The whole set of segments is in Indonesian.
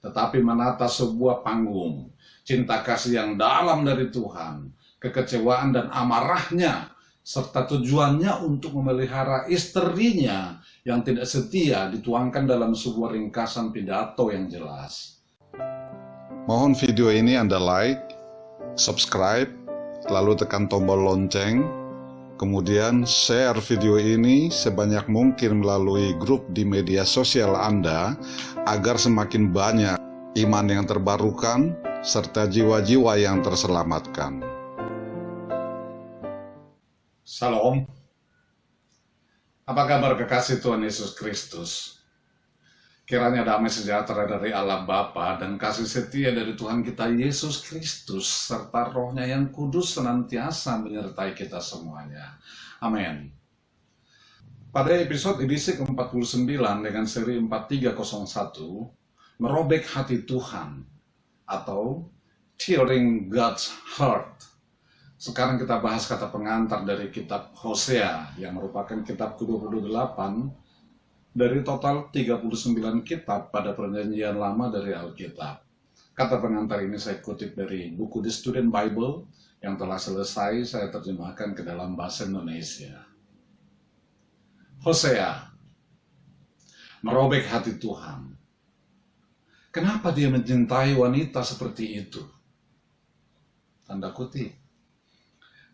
tetapi menata sebuah panggung. Cinta kasih yang dalam dari Tuhan, kekecewaan dan amarahnya, serta tujuannya untuk memelihara istrinya yang tidak setia dituangkan dalam sebuah ringkasan pidato yang jelas. Mohon video ini Anda like, subscribe, lalu tekan tombol lonceng, kemudian share video ini sebanyak mungkin melalui grup di media sosial Anda agar semakin banyak iman yang terbarukan serta jiwa-jiwa yang terselamatkan. Salam. Apa kabar kekasih Tuhan Yesus Kristus? Kiranya damai sejahtera dari Allah Bapa dan kasih setia dari Tuhan kita Yesus Kristus serta Roh-Nya yang kudus senantiasa menyertai kita semuanya. Amin. Pada episode edisi ke-49 dengan seri 4301, merobek hati Tuhan atau Tearing God's Heart. Sekarang kita bahas kata pengantar dari kitab Hosea yang merupakan kitab ke-28 dari total 39 kitab pada perjanjian lama dari Alkitab. Kata pengantar ini saya kutip dari buku The Student Bible yang telah selesai saya terjemahkan ke dalam bahasa Indonesia. Hosea, merobek hati Tuhan. Kenapa dia mencintai wanita seperti itu? Tanda kutip.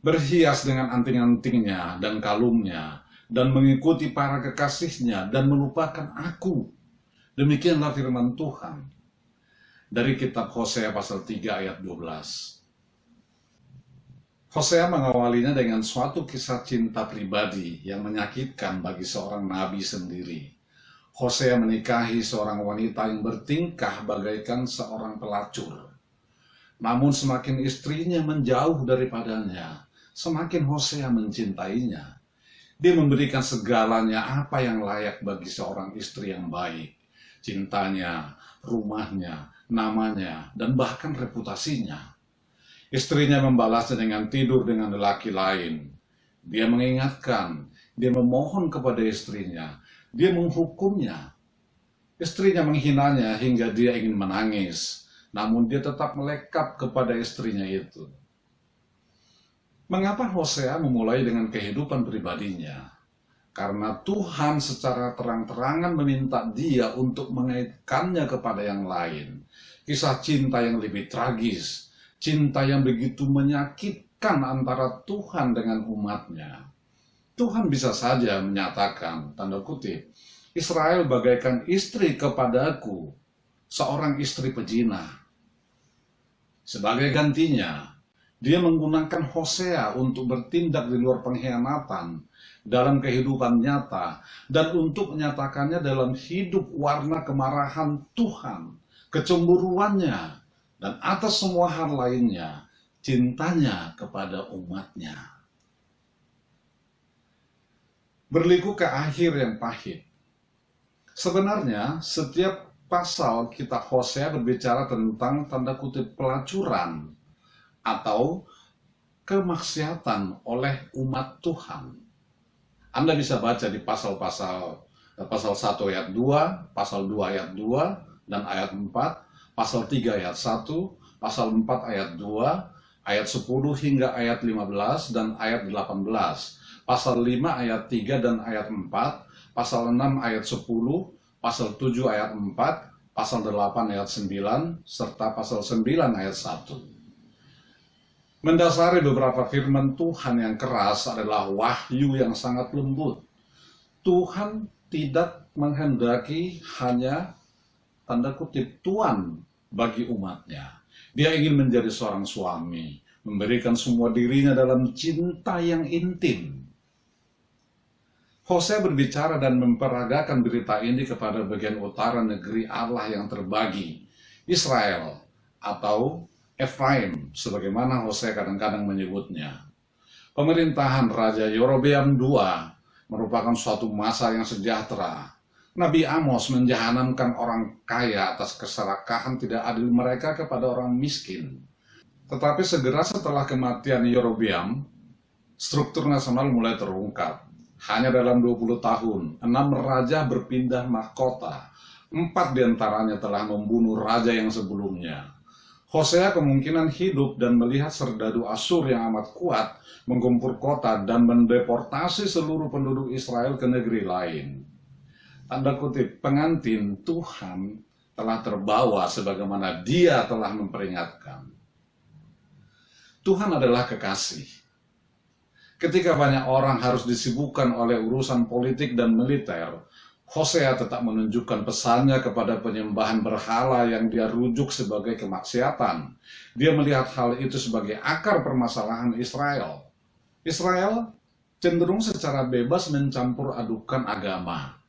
Berhias dengan anting-antingnya dan kalungnya, dan mengikuti para kekasihnya, dan melupakan aku. Demikianlah firman Tuhan. Dari kitab Hosea pasal 3 ayat 12. Hosea mengawalinya dengan suatu kisah cinta pribadi yang menyakitkan bagi seorang nabi sendiri. Hosea menikahi seorang wanita yang bertingkah bagaikan seorang pelacur. Namun semakin istrinya menjauh daripadanya, semakin Hosea mencintainya. Dia memberikan segalanya apa yang layak bagi seorang istri yang baik. Cintanya, rumahnya, namanya, dan bahkan reputasinya. Istrinya membalasnya dengan tidur dengan lelaki lain. Dia mengingatkan, dia memohon kepada istrinya, dia menghukumnya. Istrinya menghinanya hingga dia ingin menangis, namun dia tetap melekat kepada istrinya itu. Mengapa Hosea memulai dengan kehidupan pribadinya? Karena Tuhan secara terang-terangan meminta dia untuk mengaitkannya kepada yang lain. Kisah cinta yang lebih tragis, cinta yang begitu menyakitkan antara Tuhan dengan umatnya. Tuhan bisa saja menyatakan, tanda kutip, Israel bagaikan istri kepadaku, seorang istri pejina. Sebagai gantinya, dia menggunakan Hosea untuk bertindak di luar pengkhianatan dalam kehidupan nyata dan untuk menyatakannya dalam hidup warna kemarahan Tuhan, kecemburuannya, dan atas semua hal lainnya, cintanya kepada umatnya. Berliku ke akhir yang pahit. Sebenarnya, setiap pasal kitab Hosea berbicara tentang tanda kutip pelacuran atau kemaksiatan oleh umat Tuhan. Anda bisa baca di pasal 1 ayat 2, pasal 2 ayat 2 dan ayat 4, pasal 3 ayat 1, pasal 4 ayat 2, ayat 10 hingga ayat 15 dan ayat 18. Pasal 5 ayat 3 dan ayat 4, pasal 6 ayat 10, pasal 7 ayat 4, pasal 8 ayat 9, serta pasal 9 ayat 1. Mendasari beberapa firman Tuhan yang keras adalah wahyu yang sangat lembut. Tuhan tidak menghendaki hanya tanda kutip tuan bagi umatnya. Dia ingin menjadi seorang suami, memberikan semua dirinya dalam cinta yang intim. Hosea berbicara dan memperagakan berita ini kepada bagian utara negeri Allah yang terbagi, Israel atau Efraim, sebagaimana Hosea kadang-kadang menyebutnya. Pemerintahan Raja Yerobeam II merupakan suatu masa yang sejahtera. Nabi Amos menjahanamkan orang kaya atas keserakahan tidak adil mereka kepada orang miskin. Tetapi segera setelah kematian Yerobeam, struktur nasional mulai terungkap. Hanya dalam 20 tahun, 6 raja berpindah mahkota. 4 diantaranya telah membunuh raja yang sebelumnya. Hosea kemungkinan hidup dan melihat serdadu Asyur yang amat kuat menggempur kota dan mendeportasi seluruh penduduk Israel ke negeri lain. Tanda kutip, pengantin Tuhan telah terbawa sebagaimana Dia telah memperingatkan. Tuhan adalah kekasih. Ketika banyak orang harus disibukkan oleh urusan politik dan militer, Hosea tetap menunjukkan pesannya kepada penyembahan berhala yang dia rujuk sebagai kemaksiatan. Dia melihat hal itu sebagai akar permasalahan Israel. Israel cenderung secara bebas mencampur adukan agama.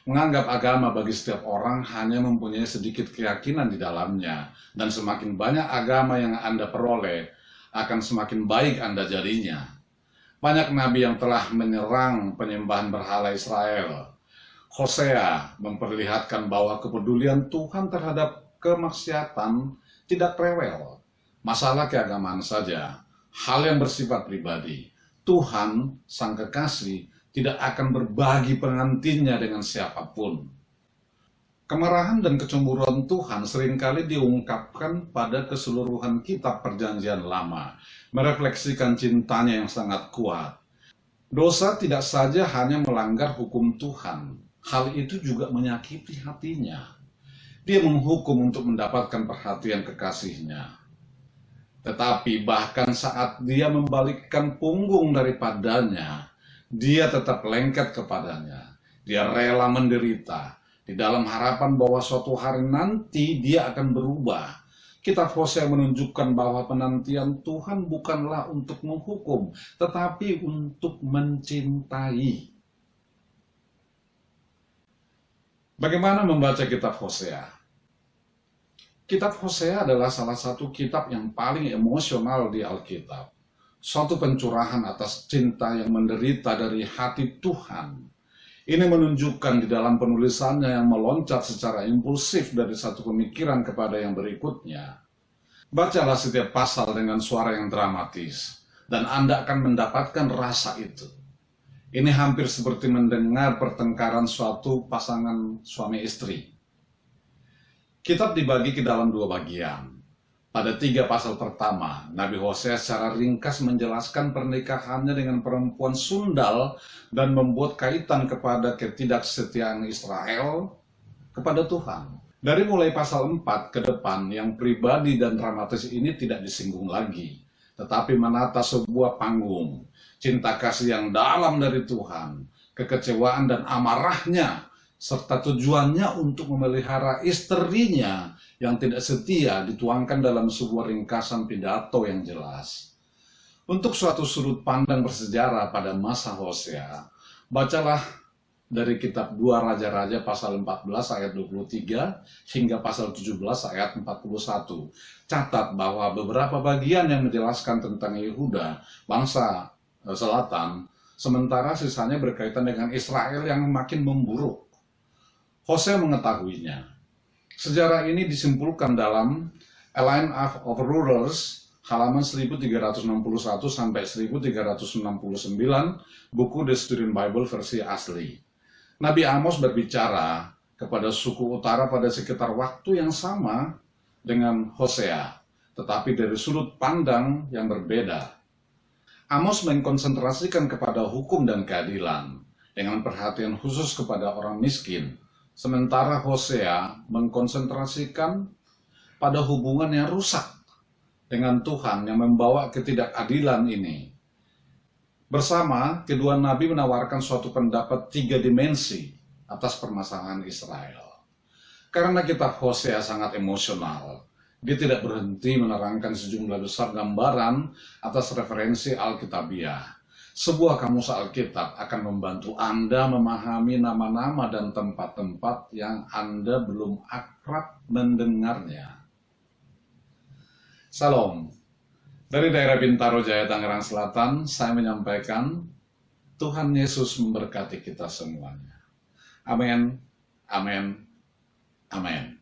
Menganggap agama bagi setiap orang hanya mempunyai sedikit keyakinan di dalamnya. Dan semakin banyak agama yang Anda peroleh, akan semakin baik Anda jadinya. Banyak nabi yang telah menyerang penyembahan berhala Israel. Hosea memperlihatkan bahwa kepedulian Tuhan terhadap kemaksiatan tidak rewel. Masalah keagamaan saja, hal yang bersifat pribadi. Tuhan, Sang Kekasih, tidak akan berbagi pengantinnya dengan siapapun. Kemarahan dan kecemburuan Tuhan seringkali diungkapkan pada keseluruhan kitab Perjanjian Lama, merefleksikan cintanya yang sangat kuat. Dosa tidak saja hanya melanggar hukum Tuhan, hal itu juga menyakiti hatinya. Dia menghukum untuk mendapatkan perhatian kekasihnya. Tetapi bahkan saat dia membalikkan punggung daripadanya, dia tetap lengket kepadanya. Dia rela menderita, di dalam harapan bahwa suatu hari nanti dia akan berubah. Kitab Hosea menunjukkan bahwa penantian Tuhan bukanlah untuk menghukum, tetapi untuk mencintai. Bagaimana membaca kitab Hosea? Kitab Hosea adalah salah satu kitab yang paling emosional di Alkitab. Suatu pencurahan atas cinta yang menderita dari hati Tuhan. Ini menunjukkan di dalam penulisannya yang meloncat secara impulsif dari satu pemikiran kepada yang berikutnya. Bacalah setiap pasal dengan suara yang dramatis, dan Anda akan mendapatkan rasa itu. Ini hampir seperti mendengar pertengkaran suatu pasangan suami istri. Kitab dibagi ke dalam 2 bagian. Pada 3 pasal pertama, Nabi Hosea secara ringkas menjelaskan pernikahannya dengan perempuan sundal dan membuat kaitan kepada ketidaksetiaan Israel kepada Tuhan. Dari mulai pasal 4 ke depan, yang pribadi dan dramatis ini tidak disinggung lagi, tetapi menata sebuah panggung. Cinta kasih yang dalam dari Tuhan, kekecewaan dan amarahnya, serta tujuannya untuk memelihara istrinya yang tidak setia dituangkan dalam sebuah ringkasan pidato yang jelas. Untuk suatu sudut pandang bersejarah pada masa Hosea, bacalah dari kitab 2 Raja-Raja pasal 14 ayat 23 hingga pasal 17 ayat 41. Catat bahwa beberapa bagian yang menjelaskan tentang Yehuda, bangsa selatan, sementara sisanya berkaitan dengan Israel yang makin memburuk. Hosea mengetahuinya. Sejarah ini disimpulkan dalam A Line of Rulers, halaman 1361 sampai 1369, buku The Student Bible versi asli. Nabi Amos berbicara kepada suku utara pada sekitar waktu yang sama dengan Hosea, tetapi dari sudut pandang yang berbeda. Amos mengkonsentrasikan kepada hukum dan keadilan, dengan perhatian khusus kepada orang miskin, sementara Hosea mengkonsentrasikan pada hubungan yang rusak dengan Tuhan yang membawa ketidakadilan ini. Bersama, kedua nabi menawarkan suatu pendapat 3 dimensi atas permasalahan Israel. Karena kitab Hosea sangat emosional, dia tidak berhenti menerangkan sejumlah besar gambaran atas referensi Alkitabiah. Sebuah kamus Alkitab akan membantu Anda memahami nama-nama dan tempat-tempat yang Anda belum akrab mendengarnya. Salam. Dari daerah Bintaro Jaya, Tangerang Selatan, saya menyampaikan Tuhan Yesus memberkati kita semuanya. Amin, amin, amin.